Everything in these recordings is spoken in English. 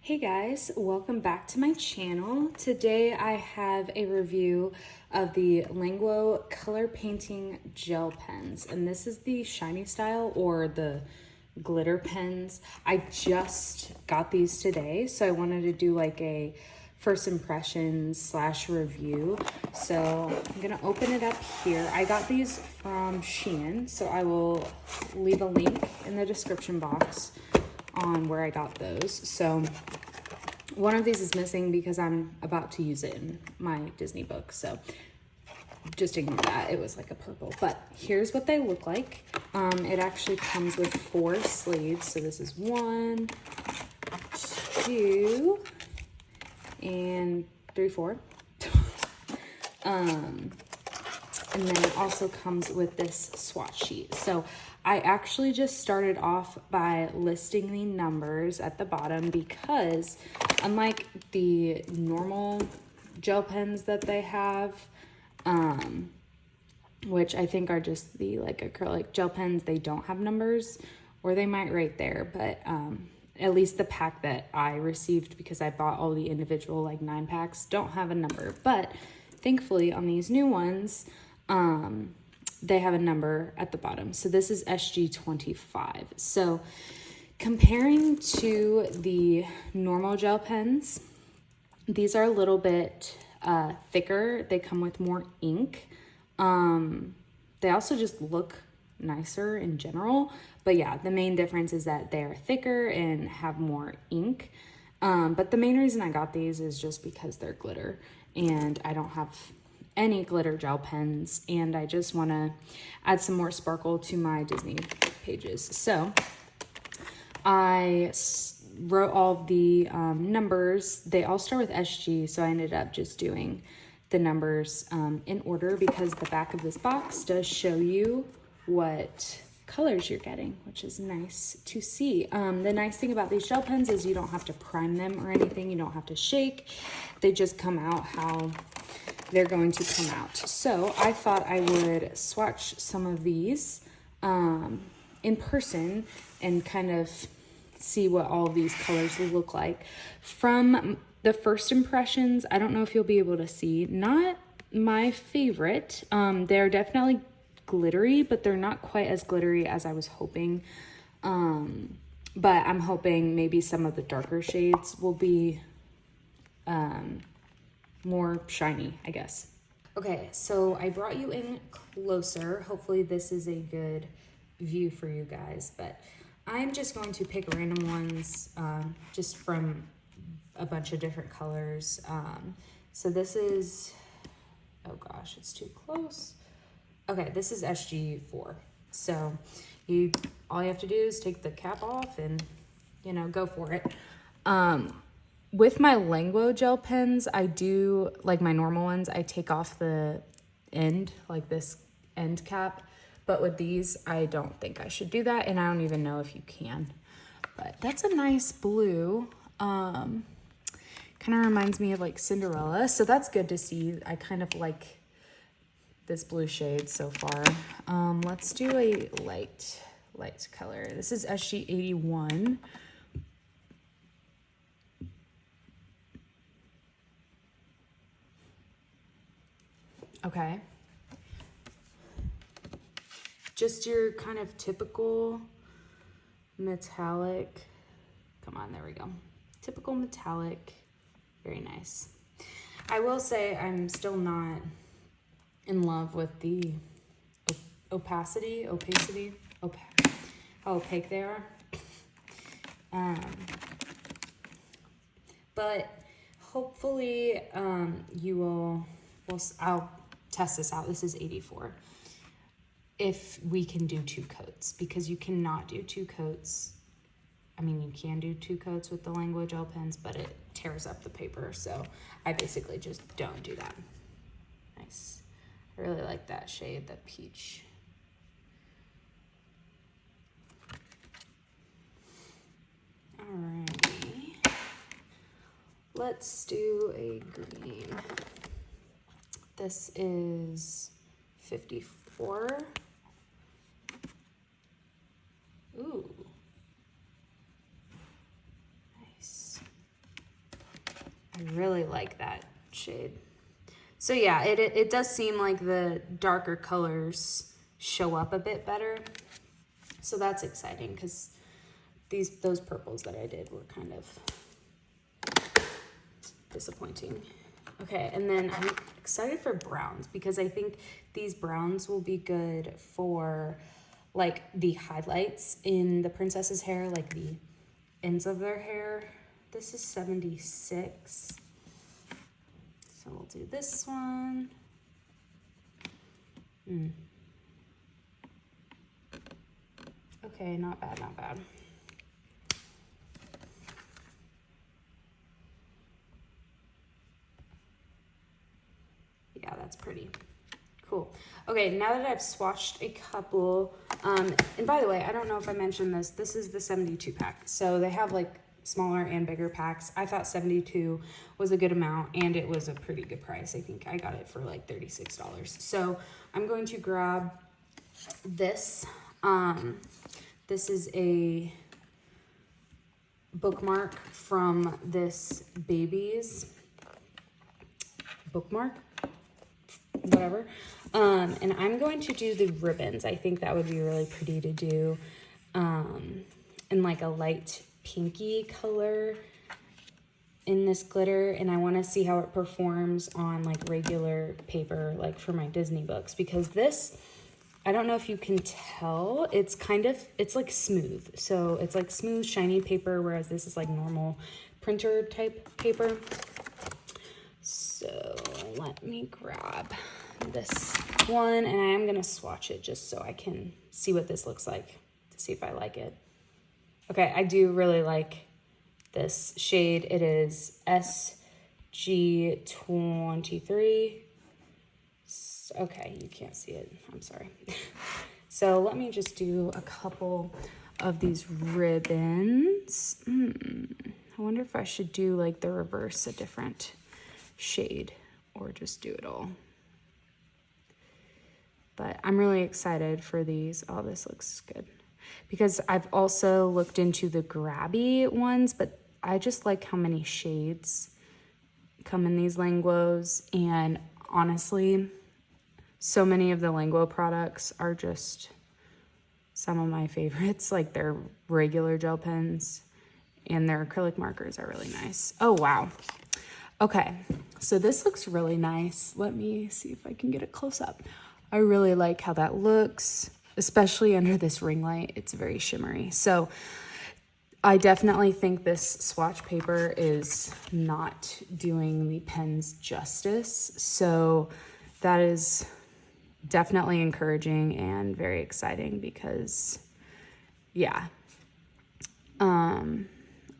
Hey guys, welcome back to my channel. Today I have a review of the Languo Color Painting Gel Pens, and this is the shiny style or the glitter pens. I just got these today, so I wanted to do like a first impressions slash review. So I'm gonna open it up here. I got these from SHEIN, so I will leave a link in the description box on where I got those. So one of these is missing because I'm about to use it in my Disney book, so just ignore that. It was like a purple, but here's what they look like. It actually comes with 4 sleeves, so this is 1, 2, and 3, 4. And then it also comes with this swatch sheet. So I actually just started off by listing the numbers at the bottom because unlike the normal gel pens that they have, which I think are just the like acrylic gel pens, they don't have numbers, or they might right there, but at least the pack that I received, because I bought all the individual like 9 packs, don't have a number. But thankfully on these new ones, they have a number at the bottom. So this is SG25. So comparing to the normal gel pens, these are a little bit thicker. They come with more ink. They also just look nicer in general. But yeah, the main difference is that they are thicker and have more ink. But the main reason I got these is just because they're glitter, and I don't have any glitter gel pens, and I just want to add some more sparkle to my Disney pages. So I wrote all the numbers. They all start with SG, so I ended up just doing the numbers in order because the back of this box does show you what colors you're getting, which is nice to see. The nice thing about these gel pens is you don't have to prime them or anything. You don't have to shake. They just come out how they're going to come out. So I thought I would swatch some of these in person and kind of see what all of these colors look like. From the first impressions, I don't know if you'll be able to see, not my favorite. They're definitely glittery, but they're not quite as glittery as I was hoping. But I'm hoping maybe some of the darker shades will be more shiny, I guess. Okay, so I brought you in closer. Hopefully this is a good view for you guys, but I'm just going to pick random ones just from a bunch of different colors. So this is, oh gosh, it's too close. Okay, this is SG4. So all you have to do is take the cap off and, you know, go for it. With my Languo gel pens, I do, like my normal ones, I take off the end, like this end cap. But with these, I don't think I should do that, and I don't even know if you can. But that's a nice blue. Kind of reminds me of like Cinderella, so that's good to see. I kind of like this blue shade so far. Let's do a light color. This is SG81. Okay. Just your kind of typical metallic. Come on, there we go. Typical metallic. Very nice. I will say I'm still not in love with the opacity, how opaque they are. But hopefully you will, I'll test this out. This is 84. If we can do 2 coats, because you cannot do 2 coats. I mean, you can do 2 coats with the Languo gel pens, but it tears up the paper. So I basically just don't do that. Nice. I really like that shade, the peach. Alrighty. Let's do a green. This is 54. Ooh. Nice. I really like that shade. So yeah, it does seem like the darker colors show up a bit better. So that's exciting because those purples that I did were kind of disappointing. Okay, and then I'm excited for browns because I think these browns will be good for like the highlights in the princess's hair, like the ends of their hair. This is 76. So we'll do this one. Okay, not bad, not bad. Yeah, that's pretty cool. Okay, now that I've swatched a couple, and by the way, I don't know if I mentioned this, this is the 72 pack. So they have like smaller and bigger packs. I thought 72 was a good amount and it was a pretty good price. I think I got it for like $36. So I'm going to grab this. This is a bookmark from this baby's bookmark, whatever. And I'm going to do the ribbons. I think that would be really pretty to do in like a light pinky color in this glitter, and I want to see how it performs on like regular paper, like for my Disney books, because this, I don't know if you can tell, it's like smooth. So it's like smooth, shiny paper, whereas this is like normal printer type paper. So let me grab this one, and I am going to swatch it just so I can see what this looks like to see if I like it. Okay, I do really like this shade. It is SG23. Okay, you can't see it. I'm sorry. So let me just do a couple of these ribbons. I wonder if I should do like the reverse, a different shade, or just do it all. But I'm really excited for these. Oh, this looks good. Because I've also looked into the grabby ones, but I just like how many shades come in these Languos. And honestly, so many of the Languo products are just some of my favorites. Like their regular gel pens and their acrylic markers are really nice. Oh, wow. Okay, so this looks really nice. Let me see if I can get it close up. I really like how that looks, especially under this ring light. It's very shimmery. So I definitely think this swatch paper is not doing the pens justice. So that is definitely encouraging and very exciting because, yeah, I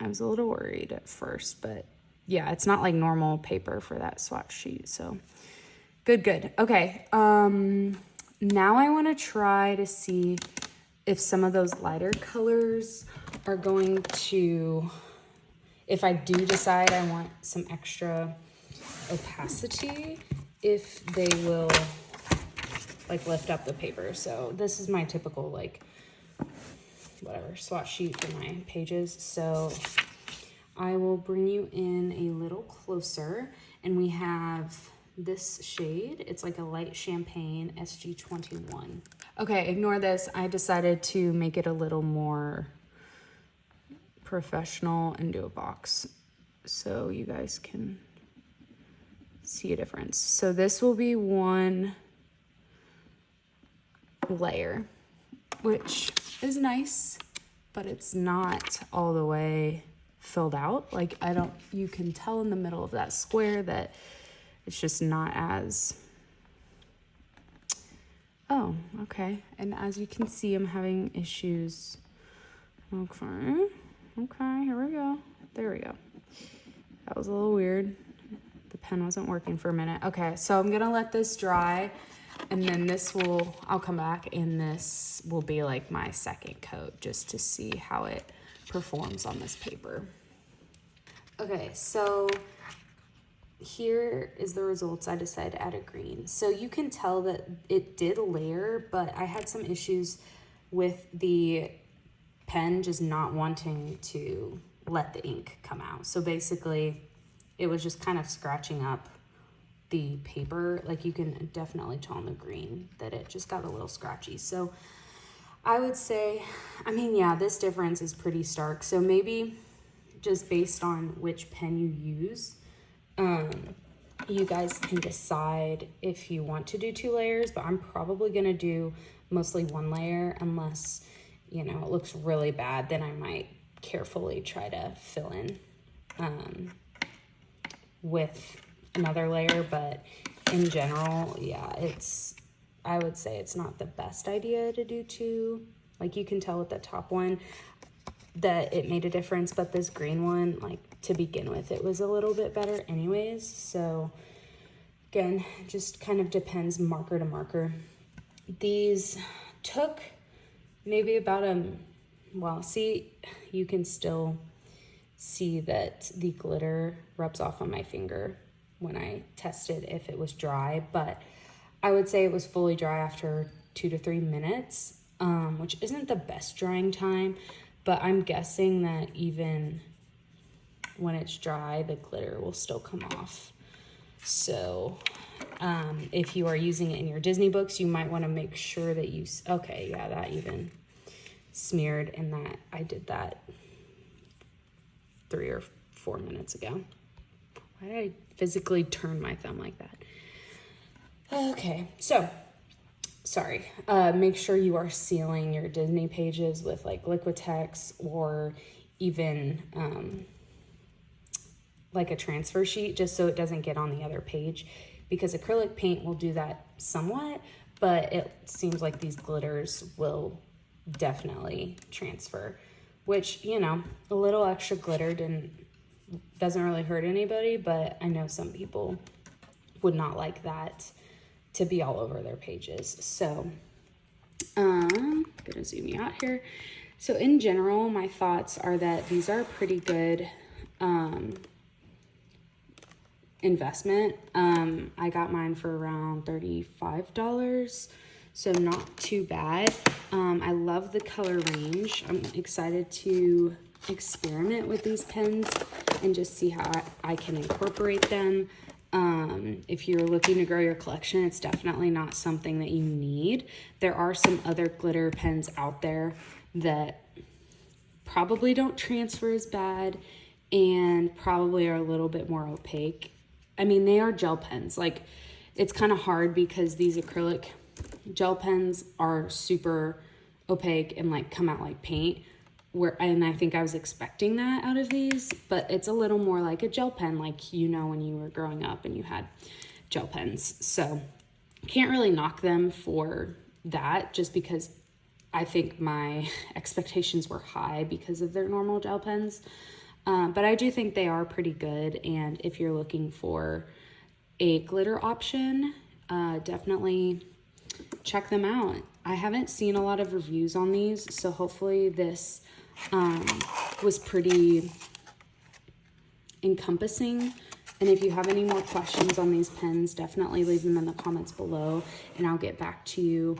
was a little worried at first, but yeah, it's not like normal paper for that swatch sheet. So good. Okay. Now I want to try to see if some of those lighter colors are going to, if I do decide I want some extra opacity, if they will like lift up the paper. So this is my typical like whatever swatch sheet for my pages. So I will bring you in a little closer, and we have this shade. It's like a light champagne, SG21. Okay, ignore this. I decided to make it a little more professional and do a box so you guys can see a difference. So this will be one layer, which is nice, but it's not all the way filled out. Like you can tell in the middle of that square that it's just not as, oh, okay. And as you can see, I'm having issues. Okay, here we go. There we go. That was a little weird. The pen wasn't working for a minute. Okay, so I'm gonna let this dry, and then I'll come back, and this will be like my second coat just to see how it performs on this paper. Okay, so here is the results. I decided to add a green. So you can tell that it did layer, but I had some issues with the pen just not wanting to let the ink come out. So basically it was just kind of scratching up the paper. Like you can definitely tell on the green that it just got a little scratchy. So I would say, I mean, yeah, this difference is pretty stark. So maybe just based on which pen you use, you guys can decide if you want to do 2 layers, but I'm probably gonna do mostly 1 layer unless, you know, it looks really bad, then I might carefully try to fill in with another layer. But in general, yeah, I would say it's not the best idea to do 2. Like you can tell with the top one that it made a difference, but this green one, like to begin with, it was a little bit better anyways. So again, just kind of depends marker to marker. These took maybe about well, see, you can still see that the glitter rubs off on my finger when I tested if it was dry, but I would say it was fully dry after 2 to 3 minutes, which isn't the best drying time, but I'm guessing that even when it's dry, the glitter will still come off. So if you are using it in your Disney books, you might want to make sure that you, okay, yeah, that even smeared, and that I did that 3 or 4 minutes ago. Why did I physically turn my thumb like that? Okay, so sorry, make sure you are sealing your Disney pages with like Liquitex or even like a transfer sheet, just so it doesn't get on the other page, because acrylic paint will do that somewhat, but it seems like these glitters will definitely transfer, which, you know, a little extra glitter doesn't really hurt anybody, but I know some people would not like that to be all over their pages. So I'm gonna zoom you out here. So in general, my thoughts are that these are a pretty good investment. I got mine for around $35, so not too bad. I love the color range. I'm excited to experiment with these pens and just see how I can incorporate them. If you're looking to grow your collection, it's definitely not something that you need. There are some other glitter pens out there that probably don't transfer as bad and probably are a little bit more opaque. I mean, they are gel pens. Like, it's kind of hard because these acrylic gel pens are super opaque and like come out like paint. And I think I was expecting that out of these, but it's a little more like a gel pen, like, you know, when you were growing up and you had gel pens. So can't really knock them for that, just because I think my expectations were high because of their normal gel pens. But I do think they are pretty good. And if you're looking for a glitter option, definitely check them out. I haven't seen a lot of reviews on these, so hopefully this was pretty encompassing. And if you have any more questions on these pens, definitely leave them in the comments below and I'll get back to you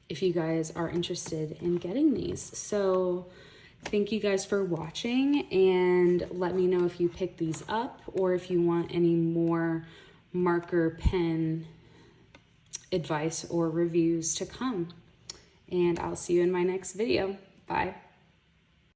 if you guys are interested in getting these. So thank you guys for watching, and let me know if you pick these up or if you want any more marker pen advice or reviews to come. And I'll see you in my next video. Bye.